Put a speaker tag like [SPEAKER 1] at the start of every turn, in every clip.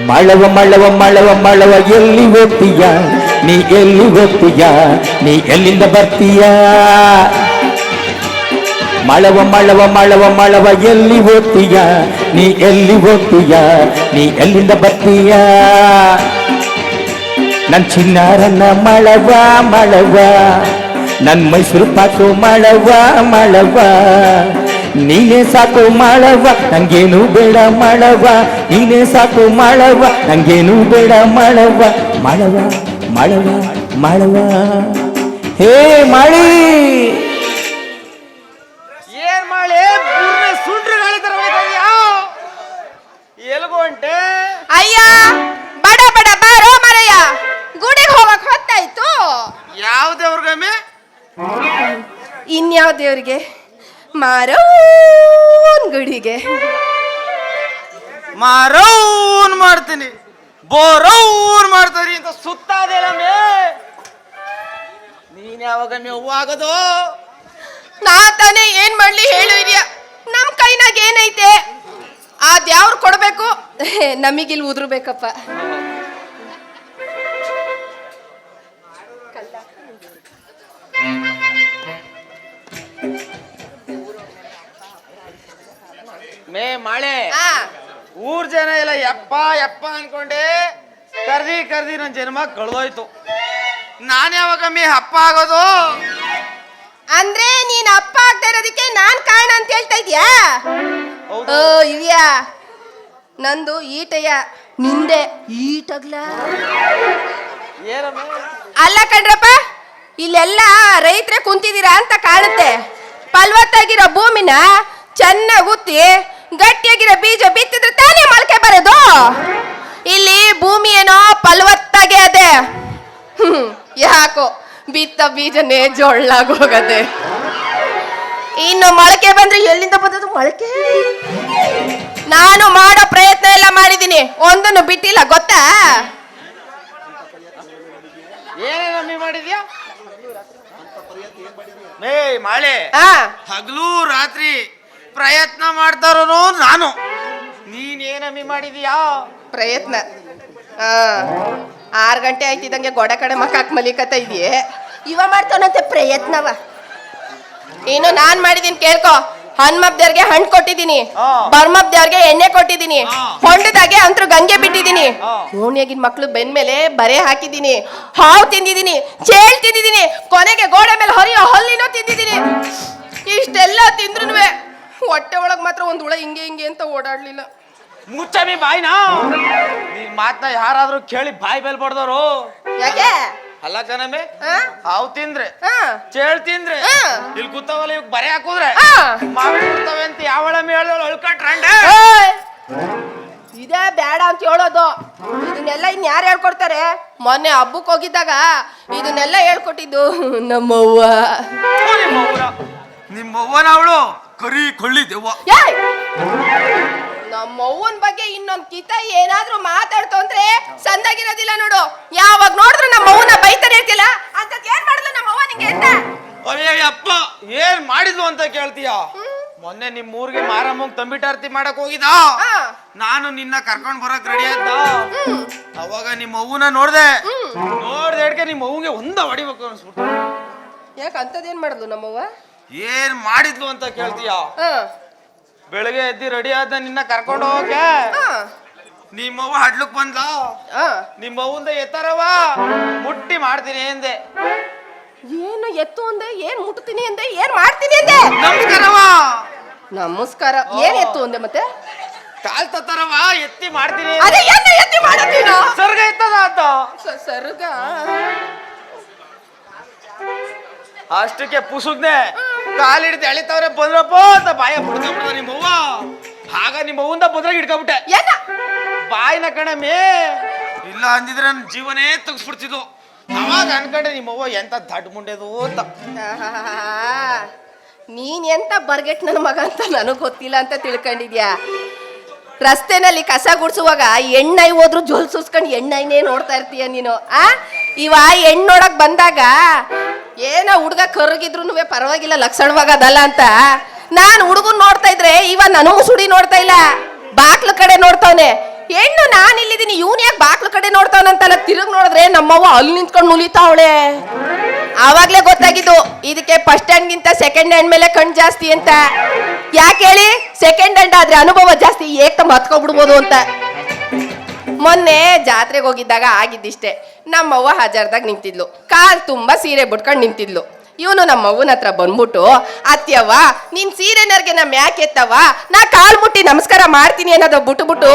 [SPEAKER 1] ಮಳವ ಮಳವ ಮಳವ ಮಳವ ಎಲ್ಲಿ ಹೋಗ್ತೀಯ ನೀ ಎಲ್ಲಿ ಹೋಗ್ತೀಯ ನೀ ಎಲ್ಲಿಂದ ಬರ್ತೀಯ ಮಳವ ಮಳವ ಮಳವ ಮಳವ ಎಲ್ಲಿ ಹೋಗ್ತೀಯ ನೀ ಎಲ್ಲಿ ಹೋಗ್ತೀಯ ನೀ ಎಲ್ಲಿಂದ ಬರ್ತೀಯ ನನ್ ಚಿನ್ನಾರನ್ನ ಮಳವ ಮಳವ ನನ್ ಮೈಸೂರು ಪಾಕು ಮಳವ ಮಳವ ನೀನೇ ಸಾಕು ಮಳವ ನಂಗೇನು ಬೇಡ ಮಳವ ನೀನೇ ಸಾಕು ಮಳವ ನಂಗೇನು ಬೇಡ ಮಳವ ಮಳವ ಮಳವ ಮಳವ ಹೇ ಮಳಿ
[SPEAKER 2] ಏನ್ ಮಾಡಿ ಸುಂಟ್ರು ಗಾಳಿ ತರ ಎಲ್ಗೊಂಟೆ
[SPEAKER 3] ಅಯ್ಯ ಬಡ ಬಡ ಬಾರೋ ಮರಯ್ಯ ಗುಡಿಗೆ ಹೋಗಕ್ ಹೊತ್ತಾಯ್ತು.
[SPEAKER 2] ಯಾವ ದೇವ್ರಿಗಮ್ಮೆ?
[SPEAKER 3] ಇನ್ಯಾವ ದೇವ್ರಿಗೆ? ಮಾರೋನ್ ಗುಡಿಗೆ.
[SPEAKER 2] ಮಾರೌನ್ ಮಾಡ್ತೀನಿ ಬೋರೌನ್ ಮಾಡ್ತಾರಿ ಅಂತ ಸುತ್ತಾದೇಳಮ್ಮೆ. ನೀನ್ ಯಾವಾಗಮ್ಮೆ ಹೂವು ಆಗೋದು?
[SPEAKER 3] ನಾ ತಾನೇ ಏನ್ ಮಾಡ್ಲಿ ಹೇಳು ಹಿರಿಯ, ನಮ್ ಕೈನಾಗ ಏನೈತೆ ಆ ದ್ಯಾವ್ರು ಕೊಡ್ಬೇಕು, ನಮಗಿಲ್ಲಿ ಉದ್ರಬೇಕಪ್ಪ.
[SPEAKER 2] ಮೇ ಮಾಳೆ ಊರ್ ಜನ ಎಲ್ಲ ಯಪ್ಪ ಯಪ್ಪ ಅನ್ಕೊಂಡೆ ಕರ್ದಿ ಕರ್ದಿ ನನ್ ಜನ್ಮ ಕಳ್ದೋಯ್ತು. ನಾನ್ ಯಾವಾಗಮ್ಮೆ ಅಪ್ಪ ಆಗೋದು?
[SPEAKER 3] ಅಂದ್ರೆ ನೀನ್ ಅಪ್ಪ ಆಗ್ತಾ ಇರೋದಕ್ಕೆ ನಾನ್ ಕಾರಣ ಅಂತ ಹೇಳ್ತಾ ಇದ್ಯಾ?
[SPEAKER 2] ಹೌದು.
[SPEAKER 3] ಓ ಇವ್ಯಾ, ನಂದು ಈಟಯ್ಯ, ನಿಂದೆ ಈಟಗ್ಲ.
[SPEAKER 2] ಏನಮ್ಮೆ?
[SPEAKER 3] ಅಲ್ಲ ಕಣ್ರಪ್ಪ, ಇಲ್ಲೆಲ್ಲ ರೈತರೇ ಕುಂತಿದ್ದೀರಾ ಅಂತ ಕಾಣುತ್ತೆ. ಫಲವತ್ತಾಗಿರೋ ಭೂಮಿನ ಚೆನ್ನಾಗಿ ಉತ್ತಿ ಗಟ್ಟಿಯಾಗಿರೋ ಬೀಜ ಬಿತ್ತಿದ್ರೆ ತಾನೇ ಮೊಳಕೆ ಬರೋದು. ಇಲ್ಲಿ ಭೂಮಿ ಏನೋ ಫಲವತ್ತಾಗೆ ಅದೇ, ಯಾಕೋ ಬಿತ್ತ ಬೀಜನೇ ಜೊಳ್ಳಾಗೋಗದೆ. ಇನ್ನು ಮೊಳಕೆ ಬಂದ್ರೆ ಎಲ್ಲಿಂದ ಬಂದದು ಮೊಳಕೆ? ನಾನು ಮಾಡೋ ಪ್ರಯತ್ನ ಎಲ್ಲ ಮಾಡಿದ್ದೀನಿ, ಒಂದನ್ನು ಬಿಟ್ಟಿಲ್ಲ ಗೊತ್ತಾ?
[SPEAKER 2] ಏನೇನಮ್ಮಿ ಮಾಡಿದ್ಯಾ? ಮೇ ಮಾಳೆ ಹಗಲು ರಾತ್ರಿ ಪ್ರಯತ್ನ ಮಾಡ್ತಾರೋ ನಾನು. ನೀನೇನಮ್ಮಿ ಮಾಡಿದ್ಯಾ?
[SPEAKER 3] ಪ್ರಯತ್ನ 6 ಗಂಟೆ ಆಯ್ತಿದಂಗೆ ಗೋಡೆ ಕಡೆ ಮಕ್ಕಾಕ್ ಮಲಿಕತ್ತ ಇದೆಯೇ, ಇವ ಮಾಡ್ತಾನಂತೆ ಪ್ರಯತ್ನವ. ಇನ್ನು ನಾನ್ ಮಾಡಿದೀನಿ ಕೇಳ್ಕೊ. ಹನುಮಪ್ಪ ದೇವ್ರಿಗೆ ಹಣ್ಣು ಕೊಟ್ಟಿದ್ದೀನಿ, ಬರ್ಮಪ್ಪ ದೇವ್ರಿಗೆ ಎಣ್ಣೆ ಕೊಟ್ಟಿದ್ದೀನಿ, ಹೊಂಡದಾಗೆ ಅಂತೂ ಗಂಗೆ ಬಿಟ್ಟಿದ್ದೀನಿ, ಓಣಿಯಾಗಿನ ಮಕ್ಳು ಬೆನ್ ಮೇಲೆ ಬರೆ ಹಾಕಿದ್ದೀನಿ, ಹಾವು ತಿಂದಿದ್ದೀನಿ, ಚೇಳ್ ತಿಂದಿದ್ದೀನಿ, ಕೊನೆಗೆ ಗೋಡೆ ಮೇಲೆ ಹೊರಿಯೋ ಹಲ್ಲಿನೂ ತಿಂದಿದ್ದೀನಿ. ಇಷ್ಟೆಲ್ಲ ತಿಂದ್ರು ಹೊಟ್ಟೆ ಒಳಗ್ ಮಾತ್ರ ಒಂದ್ ಹುಳ ಹಿಂಗೆ ಹಿಂಗೆ ಅಂತ ಓಡಾಡ್ಲಿಲ್ಲ.
[SPEAKER 2] ಮುಚ್ಚಮಿ ಬಾಯ್ನ. ನೀನ್ ಮಾತ್ನ ಯಾರಾದ್ರೂ ಕೇಳಿ ಬಾಯಿ ಬೆಲ್ಬಾರ್ದವ್ರು.
[SPEAKER 3] ಯಾಕೆ?
[SPEAKER 2] ಅಲ್ಲ ಕಣಮೆ, ಹಾವು ತಿಂದ್ರೆ ಚೇಳ್ ತಿಂದ್ರೆ ಇಲ್ಲಿ ಕೂತವಲ್ಲ ಇವ್ ಬರೆ ಹಾಕುದ್ರೆ ಮಾವಿನ ಕೂತವೆ ಅಂತ ಯಾವಳ ಮೇಳದವಳು ಅಳ್ಕಟ್ರಂಡ.
[SPEAKER 3] ಇದೇ ಬೇಡ ಅಂತ ಹೇಳೋದು. ಇದನ್ನೆಲ್ಲ ಇನ್ ಯಾರು ಹೇಳ್ಕೊಡ್ತಾರೆ? ಮೊನ್ನೆ ಹಬ್ಬಕ್ಕೆ ಹೋಗಿದ್ದಾಗ ಇದನ್ನೆಲ್ಲ ಹೇಳ್ಕೊಟ್ಟಿದ್ದು ನಮ್ಮವ್ವ.
[SPEAKER 2] ನಿಮ್ಮವ್ವನ ಅವಳು ಕರಿ ಕೊಳ್ಳಿ ದೆವ್ವ.
[SPEAKER 3] ನಮ್ಮವ್ವನ ಬಗ್ಗೆ ಇನ್ನೊಂದ್ ಕಿತ ಏನಾದ್ರೂ ಮಾತಾಡ್ತು ಅಂದ್ರೆ ಸಂದಾಗಿರೋದಿಲ್ಲ ನೋಡು. ಯಾವಾಗ ನೋಡಿದ್ರು ನಮ್ಮವ್ವನ ಬೈತಾನೆ ಇರ್ತಿಲ್ಲ ಅಂತ. ಏನ್ ಮಾಡಿದ್ಲು ನಮ್ಮವ್ವ ನಿಂಗೆ ಅಂತ?
[SPEAKER 2] ಅಯ್ಯಪ್ಪ ಏನ್ ಮಾಡಿದ್ಲು ಅಂತ ಕೇಳ್ತೀಯ? ಮೊನ್ನೆ ನಿಮ್ ಊರಿಗೆ ಮಾರಮ್ಮಂಗ್ ತಂಬಿಟಾರ್ತಿ ಮಾಡಕ್ ಹೋಗಿದ. ನಾನು ನಿನ್ನ ಕರ್ಕೊಂಡ್ ಬರಕ್ ರೆಡಿ ಆದ. ಅವಾಗ ನಿಮ್ಮ ಅವ್ವನ ನೋಡ್ದೆ ನಿಮ್ಮ ಅವ್ಗೆ ಒಂದ ಹೊಡಿಬೇಕು ಅನ್ಸ್ಬಿಟ್ಟು.
[SPEAKER 3] ಯಾಕ ಅಂತದೇನ್ ಮಾಡಿದ್ಲು ನಮ್ಮವ್ವ?
[SPEAKER 2] ಏನ್ ಮಾಡಿದ್ಲು ಅಂತ ಕೇಳ್ತೀಯ? ಬೆಳಗ್ಗೆ ಎದ್ದಿ ರೆಡಿ ಆದ ನಿನ್ನ ಕರ್ಕೊಂಡು ಹೋಗಕ್ಕೆ ನಿಮ್ಮವ್ವ ಹಡ್ಲಕ್ ಬಂದ್ಲ. ನಿಮ್ಮವ್ವಂದ ಎತ್ತರವ ಮುಟ್ಟಿ ಮಾಡ್ತೀನಿ ಎಂದೆ.
[SPEAKER 3] ಏನು ಎತ್ತು ಅಂದೆ? ಏನ್ ಮುಟ್ತೀನಿ ಅಂದೆ? ಏನ್ ಮಾಡ್ತೀನಿ ಅಂದೆ?
[SPEAKER 2] ನಮಸ್ಕಾರವ.
[SPEAKER 3] ನಮಸ್ಕಾರ. ಏನ್ ಎತ್ತು ಅಂದೆ ಮತ್ತೆ?
[SPEAKER 2] ಕಾಲ್ ತತ್ತರವ ಎತ್ತಿ ಮಾಡ್ತೀನಿ.
[SPEAKER 3] ಅದೇ ಎತ್ತಿ ಮಾಡತ್ತೀನ?
[SPEAKER 2] ಸರ್ಗ ಎತ್ತದ ಅಂತ.
[SPEAKER 3] ಸರ್ಗ
[SPEAKER 2] ಅಷ್ಟಕ್ಕೆ ಪುಸುಗ್ನೆ ಕಾಲಿಡ್ದು ಎಳಿತವ್ರೆ ಬಂದ್ರಪ್ಪ ಅಂತ ಬಾಯ ಬಿಡ್ಕೊಂಡ್ಬಿಡ ನಿಮ್ಮವ್ವ. ಆಗ ನಿಮ್ಮವ್ವಂದ ಬದ್ರಾಗ ಹಿಡ್ಕೊಂಬಿಟ್ಟೆ ಬಾಯಿನ ಕಣಮೆ. ಇಲ್ಲ ಅಂದಿದ್ರೆ ನನ್ನ ಜೀವನೇ ತೆಗಿಸ್ಬಿಡ್ತಿದ್ಲು. ಅವಾಗ ಅನ್ಕೊಂಡೆ ನಿಮ್ಮವ್ವ ಎಂತ ದಡ್ಡ ಮುಂಡೆದು ಅಂತ.
[SPEAKER 3] ನೀನ್ ಎಂತ ಬರ್ಗೆಟ್ ನನ್ನ ಮಗ ಅಂತ ನನಗ್ ಗೊತ್ತಿಲ್ಲ ಅಂತ ತಿಳ್ಕೊಂಡಿದ್ಯಾ? ರಸ್ತೆನಲ್ಲಿ ಕಸ ಗುಡ್ಸುವಾಗ ಎಣ್ಣೈ ಹೋದ್ರು ಜೋಲ್ ಸುಸ್ಕೊಂಡು ಎಣ್ಣೈನೇ ನೋಡ್ತಾ ಇರ್ತೀಯ ನೀನು. ಇವ ಹೆಣ್ಣು ನೋಡಕ್ ಬಂದಾಗ ಏನೋ ಹುಡ್ಗ ಕರಗಿದ್ರು ಪರವಾಗಿಲ್ಲ ಲಕ್ಷಣವಾಗ ಅದಲ್ಲ ಅಂತ ನಾನು ಹುಡುಗನ್ ನೋಡ್ತಾ ಇದ್ರೆ ಇವ ನನಗೂ ಸುಡಿ ನೋಡ್ತಾ ಇಲ್ಲ, ಬಾಕ್ಲ ಕಡೆ ನೋಡ್ತಾವನೆ. ಹೆಣ್ಣು ನಾನು ಇಲ್ಲಿದ್ದೀನಿ, ಇವನ್ ಯಾಕೆ ಬಾಕ್ಲು ಕಡೆ ನೋಡ್ತಾವನಂತಲ್ಲ. ತಿರುಗ್ ನೋಡಿದ್ರೆ ನಮ್ಮವ್ವ ಅಲ್ಲಿ ನಿಂತ್ಕೊಂಡು ನುಲಿತಾವಳೆ. ಆವಾಗ್ಲೇ ಗೊತ್ತಾಗಿದ್ದು ಇದಕ್ಕೆ ಫಸ್ಟ್ ಹ್ಯಾಂಡ್ ಗಿಂತ ಸೆಕೆಂಡ್ ಹ್ಯಾಂಡ್ ಮೇಲೆ ಕಣ್ ಜಾಸ್ತಿ ಅಂತ. ಯಾಕೆ ಹೇಳಿ? ಸೆಕೆಂಡ್ ಹ್ಯಾಂಡ್ ಆದ್ರೆ ಅನುಭವ ಜಾಸ್ತಿ, ಏಕ್ತಮ್ಮ ಹತ್ಕೊಬಿಡ್ಬೋದು ಅಂತ. ಮೊನ್ನೆ ಜಾತ್ರೆಗೆ ಹೋಗಿದ್ದಾಗ ಆಗಿದ್ದಿಷ್ಟೇ. ನಮ್ಮವ್ವ ಹಜಾರ್ದಾಗ ನಿಂತಿದ್ಲು, ಕಾಲ್ ತುಂಬಾ ಸೀರೆ ಬಿಟ್ಕೊಂಡು ನಿಂತಿದ್ಲು. ಇವನು ನಮ್ಮ ಅವ್ವನ ಹತ್ರ ಬಂದ್ಬಿಟ್ಟು, ಅತ್ಯವ್ವ ನಿನ್ ಸೀರೆನರ್ಗೆ ನಮ್ ಯಾಕೆ ಎತ್ತವ, ನಾ ಕಾಲ್ ಮುಟ್ಟಿ ನಮಸ್ಕಾರ ಮಾಡ್ತೀನಿ ಅನ್ನೋದು ಬಿಟ್ಬಿಟ್ಟು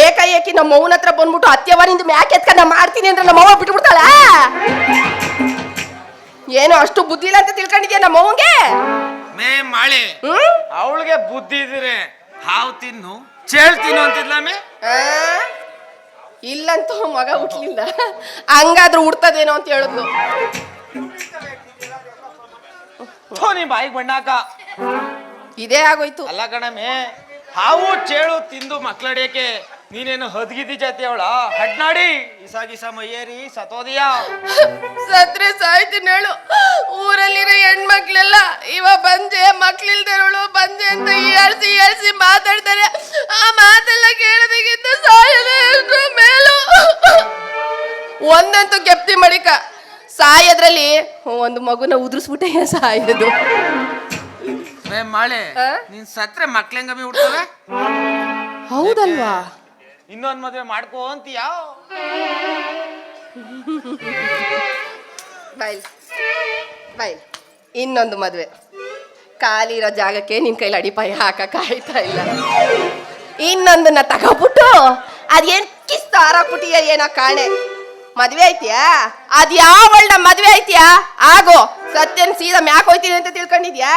[SPEAKER 3] ಏಕಾಏಕಿ ನಮ್ಮ ಅವ್ವನ ಹತ್ರ ಬಂದ್ಬಿಟ್ಟು, ಅತ್ಯವ್ವ ನಿಂದು ಮ್ಯಾಕೆ ಎತ್ಕ ನಾ ಮಾಡ್ತೀನಿ ಅಂದ್ರೆ ನಮ್ಮ ಅವ್ವ ಬಿಟ್ಬಿಡ್ತಾಳ. ಏನೋ ಅಷ್ಟು ಬುದ್ಧಿ ಇಲ್ಲ ಅಂತ ತಿಳ್ಕೊಂಡಿದ್ಯಾ ನಮ್ಮ ಅವ್ವಂಗೆ?
[SPEAKER 2] ಮೇ ಮಾಳೆ ಅವಳಿಗೆ ಬುದ್ಧಿ ಇದ್ರೆ ಹಾವು ತಿನ್ನು ಚೇಳ್ ತಿನ್ನು ಅಂತಿದ್ಲಾಮೆ.
[SPEAKER 3] ಇಲ್ಲಂತೂ ಮಗ ಹುಟ್ಲಿಲ್ಲ, ಹಂಗಾದ್ರೂ ಹುಡ್ತದೇನೋ ಅಂತ ಹೇಳಿದ್ಲು.
[SPEAKER 2] ನೀ ಬಾಯಿಗೆ ಬಣ್ಣಾಕ
[SPEAKER 3] ಇದೇ ಆಗೋಯ್ತು.
[SPEAKER 2] ಅಲ್ಲ ಕಣಮೆ, ಹಾವು ಚೇಳು ತಿಂದು ಮಕ್ಳಡಿಯಕ್ಕೆ ನೀನೇನು ಹದ್ಗಿದ್ದಿ ಜಾತಿ ಅವಳ ಹಡ್ನಾಡಿ ಇಸಾಗಿಸ ಮೈಯೇರಿ ಸತೋದಿಯಾ?
[SPEAKER 3] ಸತ್ರೆ ಸಾಯ್ತೀನಿ ಹೇಳು. ಊರಲ್ಲಿರೋ ಹೆಣ್ಮಕ್ಳೆಲ್ಲ ಇವ ಬಂಜೆ, ಮಕ್ಳಿಲ್ದಿರೋಳು ಬಂಜೆ ಅಂತ ಏಳ್ಸಿ ಮಾತಾಡ್ತಾರೆ. ಆ ಮಾತೆಲ್ಲ ಕೇಳೋದಕ್ಕಿಂತ ಸಾಯದೆ ಮೇಲು. ಒಂದಂತೂ ಕೆಪ್ತಿ ಮಡಿಕ, ಸಾಯದ್ರಲ್ಲಿ ಒಂದು ಮಗುನ ಉದುರಿಸ್ಬಿಟ್ಟೆ ಸಾಯೋದು.
[SPEAKER 2] ಮಾಳೆ ನೀನ್ ಸತ್ರೆ ಮಕ್ಳೆಂಗಮ್ಮಿ ಹುಡ್ತವೆ.
[SPEAKER 3] ಹೌದಲ್ವಾ?
[SPEAKER 2] ಇನ್ನೊಂದ್ ಮದ್ವೆ ಮಾಡ್ಕೋ ಅಂತೀಯಾ?
[SPEAKER 3] ಬಾಯ್ ಇನ್ನೊಂದು ಮದ್ವೆ. ಖಾಲಿ ಇರೋ ಜಾಗಕ್ಕೆ ನಿನ್ ಕೈಲಿ ಅಡಿಪಾಯ ಹಾಕಕ್ ಆಯ್ತಾ ಇಲ್ಲ. ಇನ್ನೊಂದನ್ನ ತಗೋಬಿಟ್ಟು ಅದೇನ್ ಕಿಸ್ತ ಹಾರಾಕ್ಬಿಟ್ಟಿಯ ಏನೋ ಕಾಣೆ. ಮದ್ವೆ ಐತಿಯಾ? ಅದ್ ಯಾವಳ ಮದ್ವೆ ಐತಿಯಾ? ಆಗೋ ಸತ್ಯನ್ ಸೀದಾ ಮ್ಯಾಕ್ ಹೋಯ್ತೀನಿ ಅಂತ ತಿಳ್ಕೊಂಡಿದ್ಯಾ?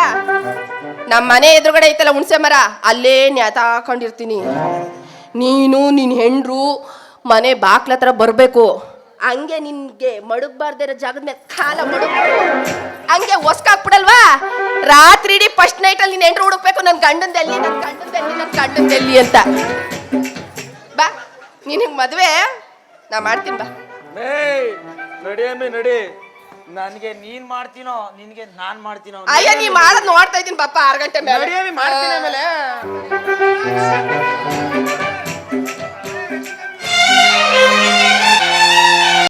[SPEAKER 3] ನಮ್ಮ ಮನೆ ಎದುರುಗಡೆ ಐತಲ್ಲ ಹುಣ್ಸೆ ಮರ, ಅಲ್ಲೇ ನ್ಯಾತಾಕೊಂಡಿರ್ತೀನಿ. ನೀನು ನಿನ್ ಹೆಂಡ್ರು ಮನೆ ಬಾಕ್ಲತ್ರ ಬರ್ಬೇಕು. ಹಂಗೆ ನಿನ್ಗೆ ಮಡಗ್ಬಾರ್ದೇ ಇರೋ ಜಾಗದ ಮೇಲೆ ಕಾಲ ಮಡಗ್ಬೇಕು, ಹಂಗೆ ಹೊಸ್ಕಾಕ್ಬಿಡಲ್ವಾ? ರಾತ್ರಿ ಇಡೀ ಫಸ್ಟ್ ನೈಟ್ ಅಲ್ಲಿ ನಿನ್ ಹೆಂಡ್ರು ಹುಡುಕ್ಬೇಕು, ನನ್ ಗಂಡಂದೆಲ್ಲಿ ಅಂತ. ಬಾ ನಿನಗ್ ಮದ್ವೆ ನಾ ಮಾಡ್ತೀನಿ, ಬಾ.
[SPEAKER 2] ನಡಿಯಮ್ಮಿ ನಡಿ. ನನ್ಗೆ ನೀನ್ ಮಾಡ್ತೀನೋ ನಿನ್ಗೆ ನಾನ್ ಮಾಡ್ತೀನೋ?
[SPEAKER 3] ಅಯ್ಯ ನೀ ಮಾಡೋದ್ ನೋಡ್ತಾ ಇದ್ದೀನಿ ಪಾಪ. 6 ಗಂಟೆ ಮೇಲೆ
[SPEAKER 2] ಮಾಡ್ತೀನಿ ಆಮೇಲೆ.